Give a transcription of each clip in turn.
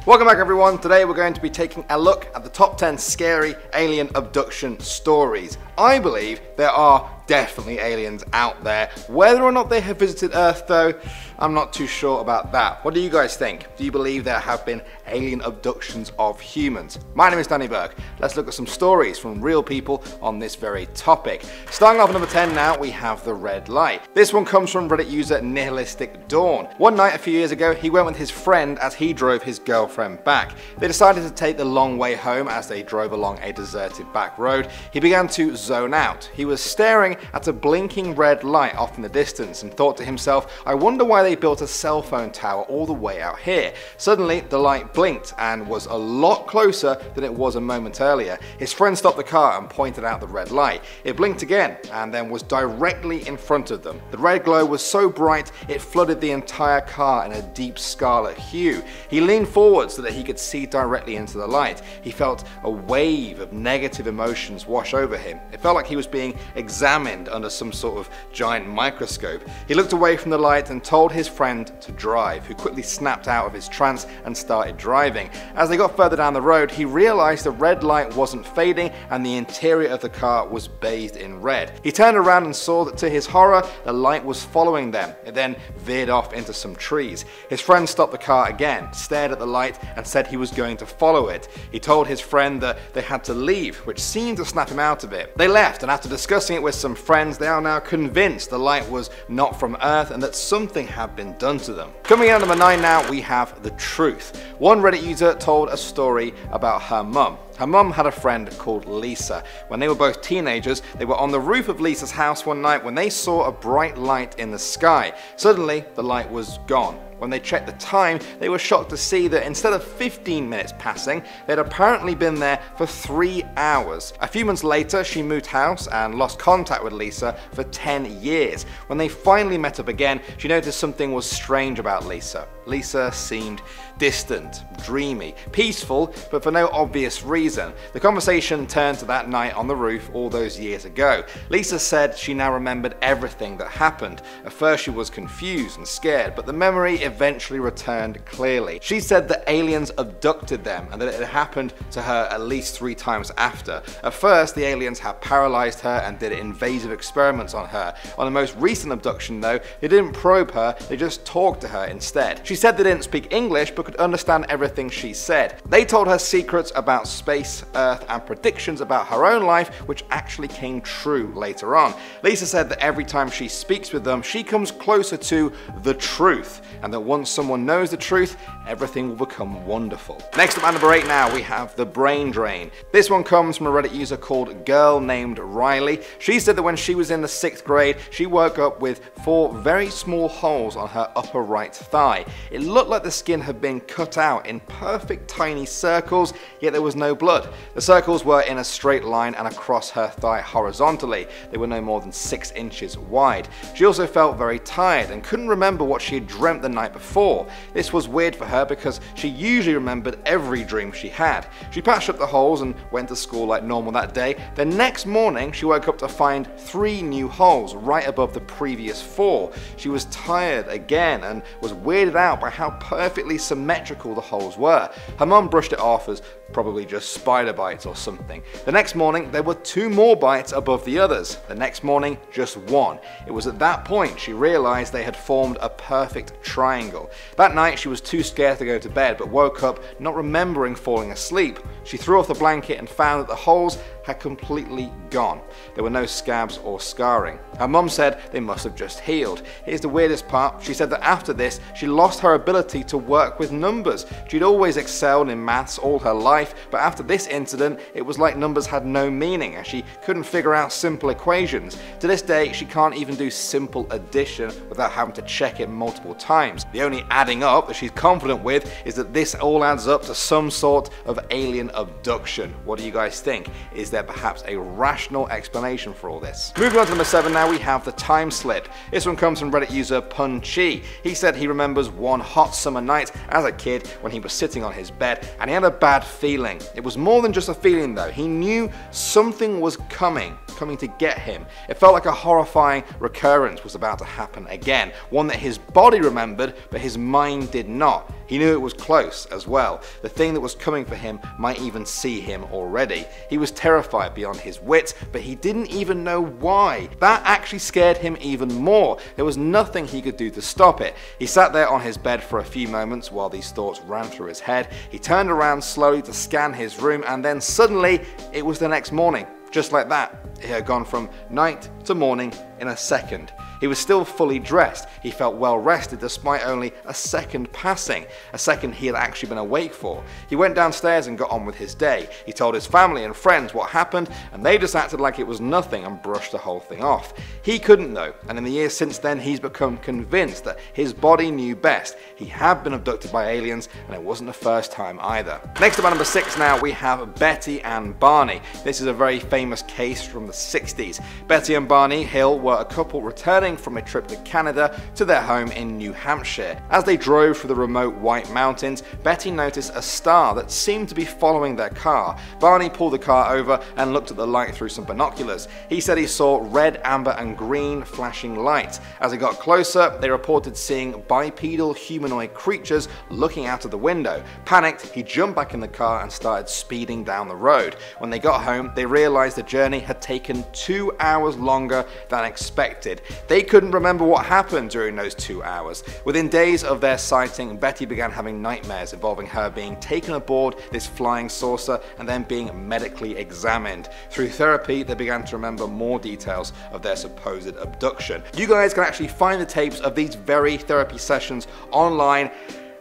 Welcome back everyone. Today we're going to be taking a look at the top 10 scary alien abduction stories. I believe there are definitely aliens out there. Whether or not they have visited Earth though, I'm not too sure about that. What do you guys think? Do you believe there have been alien abductions of humans? My name is Danny Burke. Let's look at some stories from real people on this very topic. Starting off at number 10 now, we have the red light. This one comes from Reddit user Nihilistic Dawn. One night a few years ago, he went with his friend as he drove his girlfriend back. They decided to take the long way home. As they drove along a deserted back road, he began to zone out. He was staring at a blinking red light off in the distance and thought to himself, I wonder why they built a cell phone tower all the way out here. Suddenly the light blinked and was a lot closer than it was a moment earlier. His friend stopped the car and pointed out the red light. It blinked again and then was directly in front of them. The red glow was so bright it flooded the entire car in a deep scarlet hue. He leaned forward so that he could see directly into the light. He felt a wave of negative emotions wash over him. It felt like he was being examined under some sort of giant microscope. He looked away from the light and told his friend to drive, who quickly snapped out of his trance and started driving. As they got further down the road, he realized the red light wasn't fading and the interior of the car was bathed in red. He turned around and saw that to his horror, the light was following them. It then veered off into some trees. His friend stopped the car again, stared at the light and said he was going to follow it. He told his friend that they had to leave, which seemed to snap him out of it. They left, and after discussing it with some friends, they are now convinced the light was not from Earth and that something had been done to them. Coming in at number 9 now, we have the truth. One Reddit user told a story about her mum. Her mum had a friend called Lisa. When they were both teenagers, they were on the roof of Lisa's house one night when they saw a bright light in the sky. Suddenly, the light was gone. When they checked the time, they were shocked to see that instead of 15 minutes passing, they'd apparently been there for 3 hours. A few months later, she moved house and lost contact with Lisa for 10 years. When they finally met up again, she noticed something was strange about Lisa. Lisa seemed distant, dreamy, peaceful, but for no obvious reason. The conversation turned to that night on the roof all those years ago. Lisa said she now remembered everything that happened. At first she was confused and scared, but the memory eventually returned clearly. She said that aliens abducted them and that it had happened to her at least 3 times after. At first, the aliens had paralyzed her and did invasive experiments on her. On the most recent abduction though, they didn't probe her, they just talked to her instead. She said they didn't speak English but could understand everything she said. They told her secrets about space, Earth and predictions about her own life which actually came true later on. Lisa said that every time she speaks with them, she comes closer to the truth, and that once someone knows the truth, everything will become wonderful. Next up at number 8 now, we have the brain drain. This one comes from a Reddit user called Girl Named Riley. She said that when she was in the 6th grade, she woke up with 4 very small holes on her upper right thigh. It looked like the skin had been cut out in perfect tiny circles, yet there was no blood. The circles were in a straight line and across her thigh horizontally. They were no more than 6 inches wide. She also felt very tired and couldn't remember what she had dreamt the night before. This was weird for her because she usually remembered every dream she had. She patched up the holes and went to school like normal that day. The next morning she woke up to find 3 new holes right above the previous 4. She was tired again and was weirded out by how perfectly symmetrical the holes were. Her mum brushed it off as probably just spider bites or something. The next morning there were 2 more bites above the others. The next morning just 1. It was at that point she realized they had formed a perfect triangle. That night she was too scared to go to bed but woke up not remembering falling asleep. She threw off the blanket and found that the holes had completely gone. There were no scabs or scarring. Her mum said they must have just healed. Here's the weirdest part. She said that after this she lost her ability to work with numbers. She'd always excelled in maths all her life, but after this incident it was like numbers had no meaning and she couldn't figure out simple equations. To this day she can't even do simple addition without having to check it multiple times. The only adding up that she's confident with is that this all adds up to some sort of alien abduction. What do you guys think? Is there perhaps a rational explanation for all this? Moving on to number 7 now, we have the time slip. This one comes from Reddit user Punchy. He said he remembers one hot summer night as a kid when he was sitting on his bed and he had a bad feeling. It was more than just a feeling though. He knew something was coming to get him. It felt like a horrifying recurrence was about to happen again, one that his body remembered but his mind did not. He knew it was close as well. The thing that was coming for him might even see him already. He was terrified beyond his wits, but he didn't even know why. That actually scared him even more. There was nothing he could do to stop it. He sat there on his bed for a few moments while these thoughts ran through his head. He turned around slowly to scan his room, and then suddenly it was the next morning. Just like that, it had gone from night to morning in a second. He was still fully dressed. He felt well rested despite only a second passing, a second he had actually been awake for. He went downstairs and got on with his day. He told his family and friends what happened, and they just acted like it was nothing and brushed the whole thing off. He couldn't though, and in the years since then he's become convinced that his body knew best. He had been abducted by aliens, and it wasn't the first time either. Next up at number 6 now, we have Betty and Barney. This is a very famous case from the 60s. Betty and Barney Hill were a couple returning from a trip to Canada to their home in New Hampshire. As they drove through the remote White Mountains, Betty noticed a star that seemed to be following their car. Barney pulled the car over and looked at the light through some binoculars. He said he saw red, amber and green flashing lights. As he got closer, they reported seeing bipedal humanoid creatures looking out of the window. Panicked, he jumped back in the car and started speeding down the road. When they got home, they realized the journey had taken 2 hours longer than expected. They couldn't remember what happened during those 2 hours. Within days of their sighting, Betty began having nightmares involving her being taken aboard this flying saucer and then being medically examined. Through therapy, they began to remember more details of their supposed abduction. You guys can actually find the tapes of these very therapy sessions online,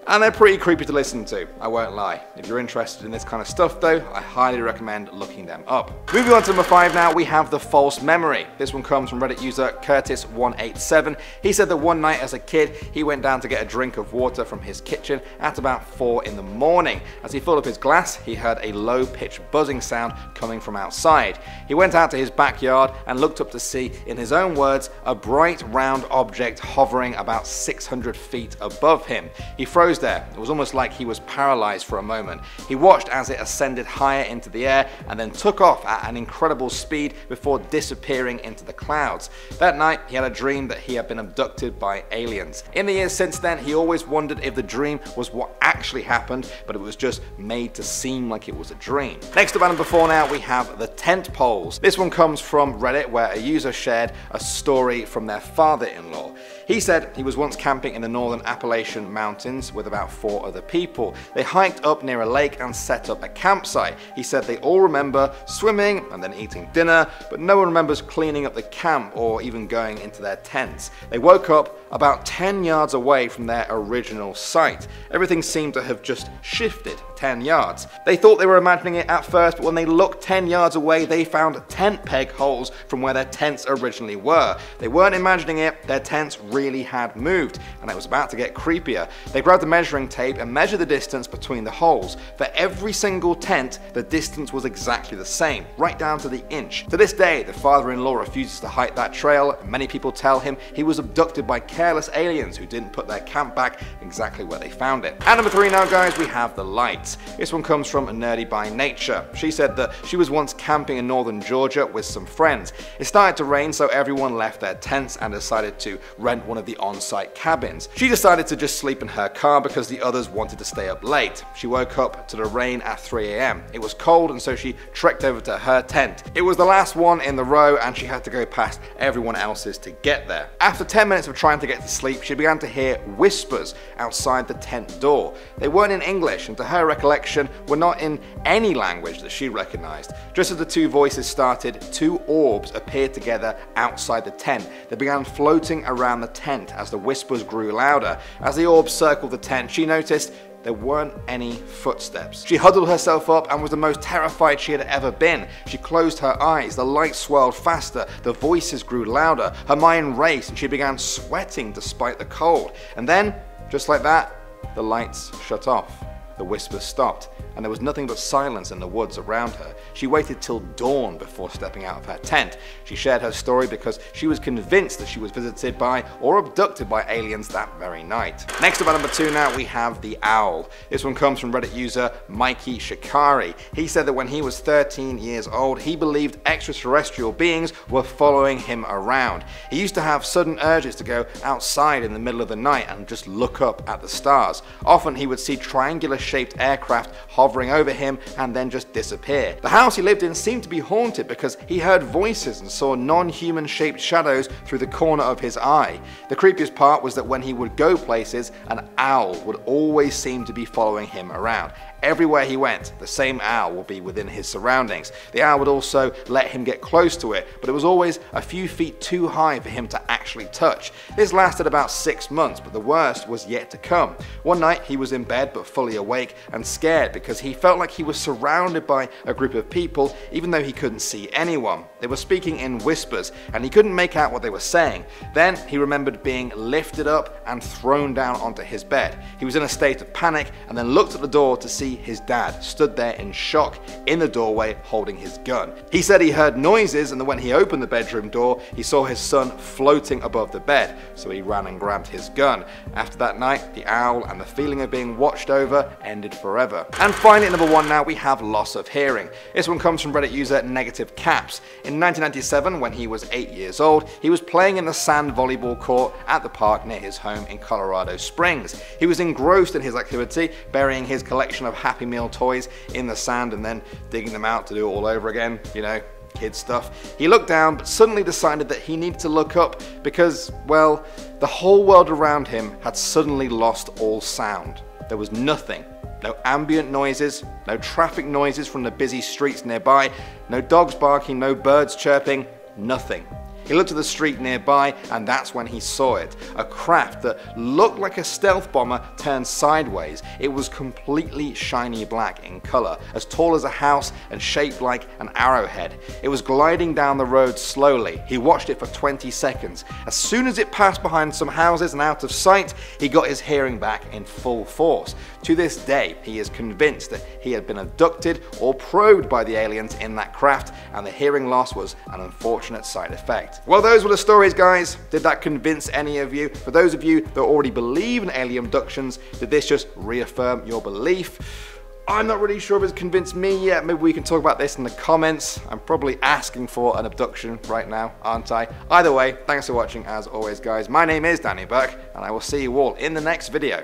and they're pretty creepy to listen to, I won't lie. If you're interested in this kind of stuff though, I highly recommend looking them up. Moving on to number 5 now, we have the false memory. This one comes from Reddit user Curtis187. He said that one night as a kid, he went down to get a drink of water from his kitchen at about 4 in the morning. As he filled up his glass, he heard a low-pitched buzzing sound coming from outside. He went out to his backyard and looked up to see, in his own words, a bright round object hovering about 600 feet above him. He froze there. It was almost like he was paralyzed for a moment. He watched as it ascended higher into the air and then took off at an incredible speed before disappearing into the clouds. That night, he had a dream that he had been abducted by aliens. In the years since then, he always wondered if the dream was what actually happened, but it was just made to seem like it was a dream. Next up at number 4 now, we have the tent poles. This one comes from Reddit, where a user shared a story from their father-in-law. He said he was once camping in the northern Appalachian Mountains with about 4 other people. They hiked up near a lake and set up a campsite. He said they all remember swimming and then eating dinner, but no one remembers cleaning up the camp or even going into their tents. They woke up about 10 yards away from their original site. Everything seemed to have just shifted 10 yards. They thought they were imagining it at first, but when they looked 10 yards away, they found tent peg holes from where their tents originally were. They weren't imagining it, their tents really had moved, and it was about to get creepier. They grabbed the measuring tape and measured the distance between the holes. For every single tent, the distance was exactly the same, right down to the inch. To this day, the father-in-law refuses to hike that trail, and many people tell him he was abducted by careless aliens who didn't put their camp back exactly where they found it. At number 3 now, guys, we have the lights. This one comes from Nerdy by Nature. She said that she was once camping in northern Georgia with some friends. It started to rain, so everyone left their tents and decided to rent one of the on-site cabins. She decided to just sleep in her car because the others wanted to stay up late. She woke up to the rain at 3 a.m. It was cold, and so she trekked over to her tent. It was the last one in the row, and she had to go past everyone else's to get there. After 10 minutes of trying to get to sleep, she began to hear whispers outside the tent door. They weren't in English, and to her recollection, were not in any language that she recognized. Just as the two voices started, 2 orbs appeared together outside the tent. They began floating around the tent as the whispers grew louder. As the orbs circled the tent, she noticed there weren't any footsteps. She huddled herself up and was the most terrified she had ever been. She closed her eyes, the light swirled faster, the voices grew louder, her mind raced, and she began sweating despite the cold. And then, just like that, the lights shut off. the whispers stopped, and there was nothing but silence in the woods around her. She waited till dawn before stepping out of her tent. She shared her story because she was convinced that she was visited by or abducted by aliens that very night. Next up at number 2 now, we have the owl. This one comes from Reddit user Mikey Shikari. He said that when he was 13 years old, he believed extraterrestrial beings were following him around. He used to have sudden urges to go outside in the middle of the night and just look up at the stars. Often he would see triangular shaped aircraft hovering over him and then just disappear. The house he lived in seemed to be haunted because he heard voices and saw non-human shaped shadows through the corner of his eye. The creepiest part was that when he would go places, an owl would always seem to be following him around. Everywhere he went, the same owl would be within his surroundings. The owl would also let him get close to it, but it was always a few feet too high for him to actually touch. This lasted about 6 months, but the worst was yet to come. One night he was in bed but fully awake and scared because he felt like he was surrounded by a group of people even though he couldn't see anyone. They were speaking in whispers and he couldn't make out what they were saying. Then he remembered being lifted up and thrown down onto his bed. He was in a state of panic and then looked at the door to see his dad stood there in shock in the doorway holding his gun. He said he heard noises and that when he opened the bedroom door he saw his son floating above the bed, so he ran and grabbed his gun. After that night, the owl and the feeling of being watched over ended forever. And finally, at number 1 now, we have loss of hearing. This one comes from Reddit user Negative Caps. In 1997, when he was 8 years old, he was playing in the sand volleyball court at the park near his home in Colorado Springs. He was engrossed in his activity, burying his collection of Happy Meal toys in the sand and then digging them out to do it all over again, you know, kid stuff. He looked down but suddenly decided that he needed to look up because, well, the whole world around him had suddenly lost all sound. There was nothing. No ambient noises, no traffic noises from the busy streets nearby, no dogs barking, no birds chirping, nothing. He looked at the street nearby and that's when he saw it. A craft that looked like a stealth bomber turned sideways. It was completely shiny black in color, as tall as a house and shaped like an arrowhead. It was gliding down the road slowly. He watched it for 20 seconds. As soon as it passed behind some houses and out of sight, he got his hearing back in full force. To this day, he is convinced that he had been abducted or probed by the aliens in that craft, and the hearing loss was an unfortunate side effect. Well, those were the stories, guys. Did that convince any of you? For those of you that already believe in alien abductions, did this just reaffirm your belief? I'm not really sure if it's convinced me yet. Maybe we can talk about this in the comments. I'm probably asking for an abduction right now, aren't I? Either way, thanks for watching as always, guys. My name is Danny Burke, and I will see you all in the next video.